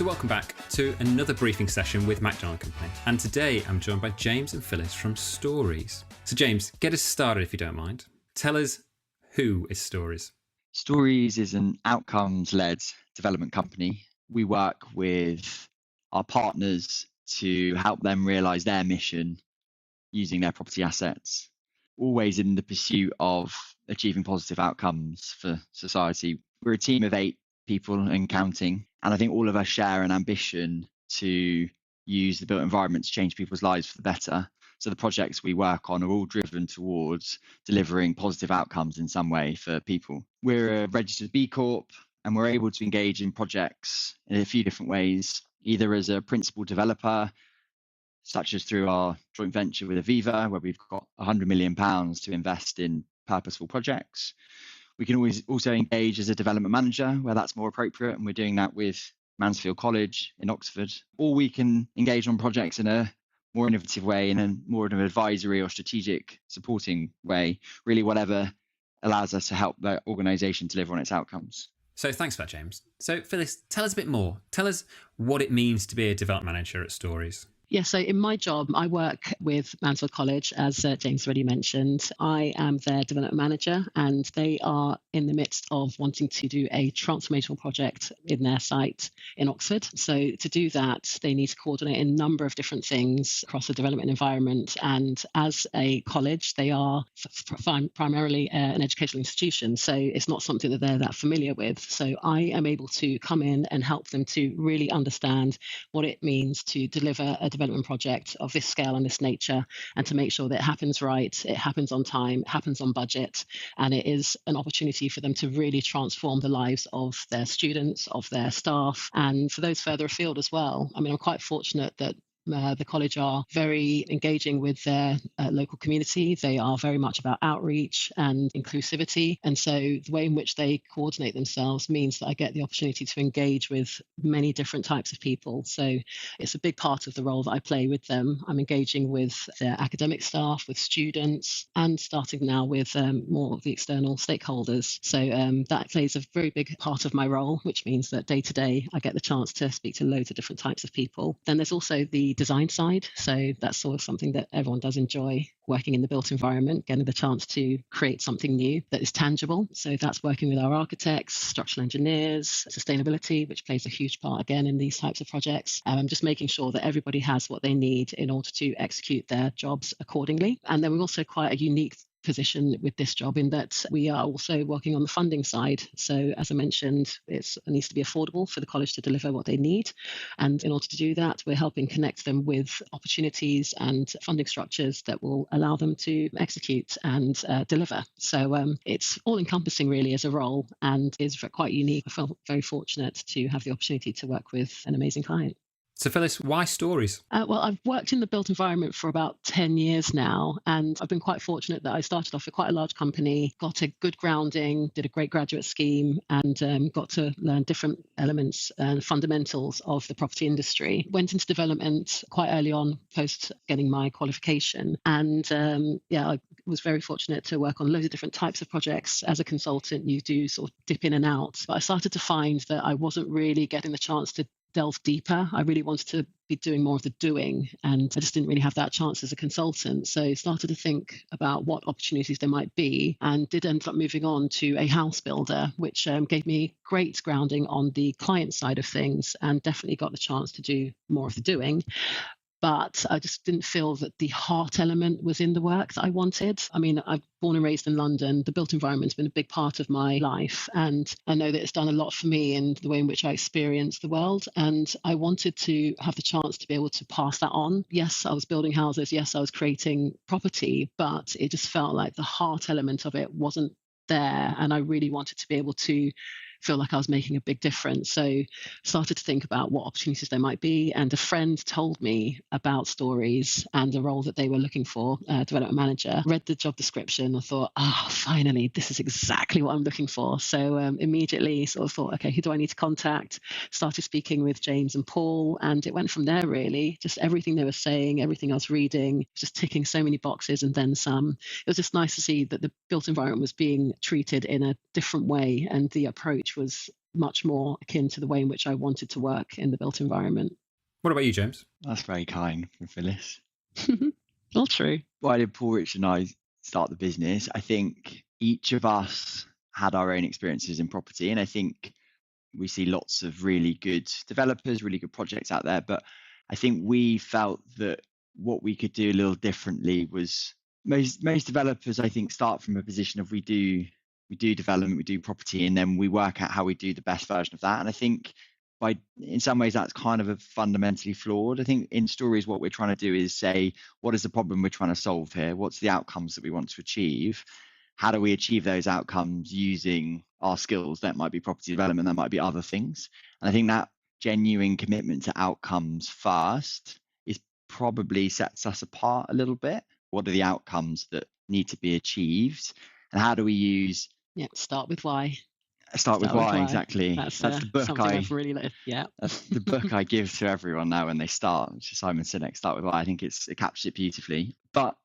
So welcome back to another briefing session with Macdonald Company. And today I'm joined by James and Phyllis from Stories. So James, get us started if you don't mind. Tell us, who is Stories? Stories is an outcomes-led development company. We work with our partners to help them realise their mission using their property assets, always in the pursuit of achieving positive outcomes for society. We're a team of 8 people and counting, and I think all of us share an ambition to use the built environment to change people's lives for the better. So the projects we work on are all driven towards delivering positive outcomes in some way for people. We're a registered B Corp, and we're able to engage in projects in a few different ways, either as a principal developer, such as through our joint venture with Aviva, where we've got £100 million to invest in purposeful projects. We can always also engage as a development manager where that's more appropriate, and we're doing that with Mansfield College in Oxford. Or we can engage on projects in a more innovative way, in a more of an advisory or strategic supporting way, really whatever allows us to help the organisation deliver on its outcomes. So thanks for that, James. So Phyllis, tell us a bit more. Tell us what it means to be a development manager at Stories. Yeah, so in my job, I work with Mansfield College, as James already mentioned. I am their development manager, and they are in the midst of wanting to do a transformational project in their site in Oxford. So to do that, they need to coordinate a number of different things across the development environment. And as a college, they are primarily an educational institution, so it's not something that they're that familiar with. So I am able to come in and help them to really understand what it means to deliver a development project of this scale and this nature, and to make sure that it happens right, it happens on time, it happens on budget, and it is an opportunity for them to really transform the lives of their students, of their staff, and for those further afield as well. I mean, I'm quite fortunate that the college are very engaging with their local community. They are very much about outreach and inclusivity. And so the way in which they coordinate themselves means that I get the opportunity to engage with many different types of people. So it's a big part of the role that I play with them. I'm engaging with their academic staff, with students, and starting now with more of the external stakeholders. So that plays a very big part of my role, which means that day to day I get the chance to speak to loads of different types of people. Then there's also the design side. So that's sort of something that everyone does enjoy, working in the built environment, getting the chance to create something new that is tangible. So that's working with our architects, structural engineers, sustainability, which plays a huge part again in these types of projects. Just making sure that everybody has what they need in order to execute their jobs accordingly. And then we're also quite a unique position with this job in that we are also working on the funding side. So as I mentioned, it needs to be affordable for the college to deliver what they need. And in order to do that, we're helping connect them with opportunities and funding structures that will allow them to execute and deliver. So it's all encompassing really as a role, and is quite unique. I felt very fortunate to have the opportunity to work with an amazing client. So Phyllis, why Stories? Well, I've worked in the built environment for about 10 years now, and I've been quite fortunate that I started off with quite a large company, got a good grounding, did a great graduate scheme, and got to learn different elements and fundamentals of the property industry. Went into development quite early on, post getting my qualification, and I was very fortunate to work on loads of different types of projects. As a consultant, you do sort of dip in and out, but I started to find that I wasn't really getting the chance to delve deeper. I really wanted to be doing more of the doing, and I just didn't really have that chance as a consultant. So I started to think about what opportunities there might be, and did end up moving on to a house builder, which gave me great grounding on the client side of things, and definitely got the chance to do more of the doing. But I just didn't feel that the heart element was in the work that I wanted. I mean, I'm born and raised in London. The built environment's been a big part of my life, and I know that it's done a lot for me in the way in which I experience the world. And I wanted to have the chance to be able to pass that on. Yes, I was building houses. Yes, I was creating property, but it just felt like the heart element of it wasn't there. And I really wanted to be able to feel like I was making a big difference. So started to think about what opportunities there might be. And a friend told me about Stories and the role that they were looking for, development manager. Read the job description. I thought, finally, this is exactly what I'm looking for. So immediately sort of thought, okay, who do I need to contact? Started speaking with James and Paul, and it went from there really. Just everything they were saying, everything I was reading, just ticking so many boxes and then some. It was just nice to see that the built environment was being treated in a different way, and the approach was much more akin to the way in which I wanted to work in the built environment. What about you, James? That's very kind from Phyllis. All true. Why did Paul, Rich and I start the business? I think each of us had our own experiences in property, and I think we see lots of really good developers, really good projects out there, but I think we felt that what we could do a little differently was most developers, I think, start from a position of we do development, we do property, and then we work out how we do the best version of that. And I think in some ways that's kind of a fundamentally flawed. I think in Stories what we're trying to do is say, what is the problem we're trying to solve here? What's the outcomes that we want to achieve? How do we achieve those outcomes using our skills? That might be property development, that might be other things. And I think that genuine commitment to outcomes first is probably sets us apart a little bit. What are the outcomes that need to be achieved? And how do we use... Start with why. Start with why, exactly. That's the book I've really loved. Yeah. That's the book I give to everyone now when they start, which is Simon Sinek, Start With Why. I think it captures it beautifully. But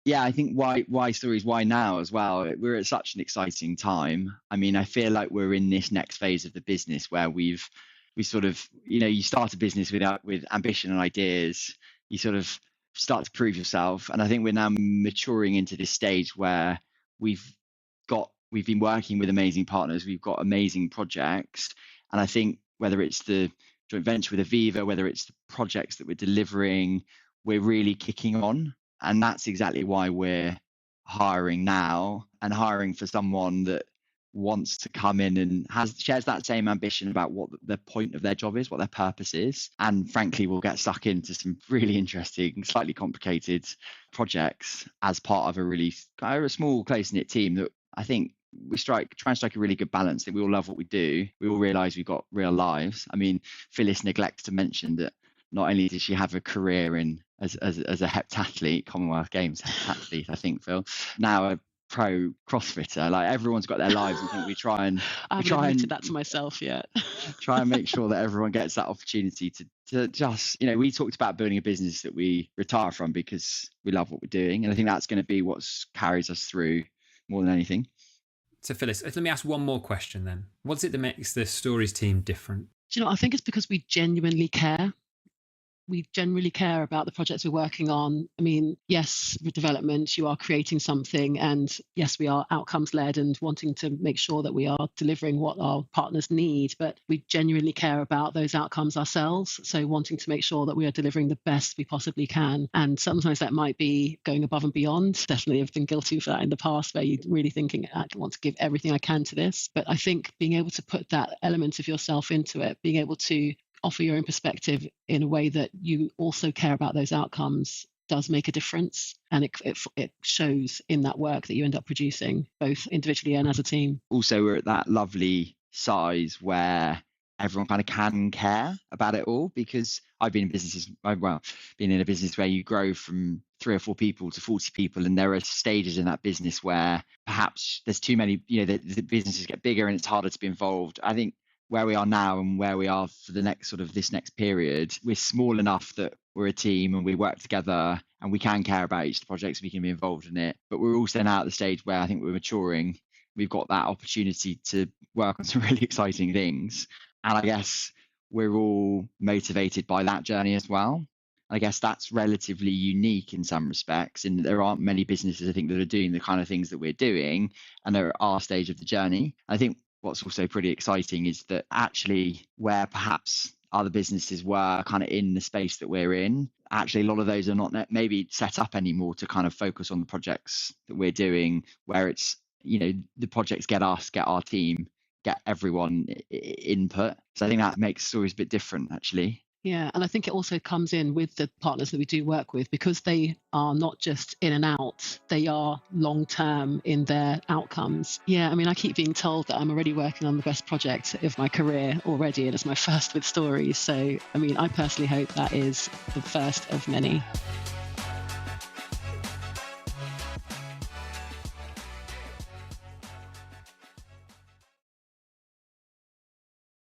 yeah, I think why Stories, why now as well? We're at such an exciting time. I mean, I feel like we're in this next phase of the business where we sort of, you start a business with ambition and ideas, you sort of start to prove yourself. And I think we're now maturing into this stage where we've been working with amazing partners, we've got amazing projects. And I think whether it's the joint venture with Aviva, whether it's the projects that we're delivering, we're really kicking on. And that's exactly why we're hiring now, and hiring for someone that wants to come in and shares that same ambition about what the point of their job is, what their purpose is. And frankly, we'll get stuck into some really interesting, slightly complicated projects as part of a small, close-knit team that I think we try and strike a really good balance. That we all love what we do. We all realise we've got real lives. I mean, Phyllis neglects to mention that not only did she have a career as a heptathlete, Commonwealth Games heptathlete, I think, Phil, now a pro CrossFitter. Like, everyone's got their lives. I think we try and admitted that to myself yet. Try and make sure that everyone gets that opportunity to just, we talked about building a business that we retire from because we love what we're doing, and I think that's going to be what carries us through more than anything. So Phyllis, let me ask one more question then. What's it that makes the Stories team different? Do I think it's because we genuinely care. We generally care about the projects we're working on. I mean, yes, with development, you are creating something, and yes, we are outcomes led and wanting to make sure that we are delivering what our partners need, but we genuinely care about those outcomes ourselves. So wanting to make sure that we are delivering the best we possibly can. And sometimes that might be going above and beyond. Definitely have been guilty of that in the past, where you're really thinking, I want to give everything I can to this. But I think being able to put that element of yourself into it, being able to offer your own perspective in a way that you also care about those outcomes does make a difference. And it shows in that work that you end up producing, both individually and as a team. Also, we're at that lovely size where everyone kind of can care about it all, because I've been in been in a business where you grow from 3 or 4 people to 40 people, and there are stages in that business where perhaps there's too many, the businesses get bigger and it's harder to be involved. I think where we are now and where we are for the next this next period, we're small enough that we're a team and we work together and we can care about each of the projects, we can be involved in it. But we're also now at the stage where I think we're maturing. We've got that opportunity to work on some really exciting things. And I guess we're all motivated by that journey as well. I guess that's relatively unique in some respects, in that there aren't many businesses, I think, that are doing the kind of things that we're doing, and they're at our stage of the journey. I think what's also pretty exciting is that actually where perhaps other businesses were kind of in the space that we're in, actually a lot of those are not maybe set up anymore to kind of focus on the projects that we're doing, where it's, the projects get us, get our team, get everyone input. So I think that makes Stories a bit different, actually. Yeah, and I think it also comes in with the partners that we do work with, because they are not just in and out, they are long-term in their outcomes. Yeah, I mean, I keep being told that I'm already working on the best project of my career already, and it's my first with Stories. So, I mean, I personally hope that is the first of many.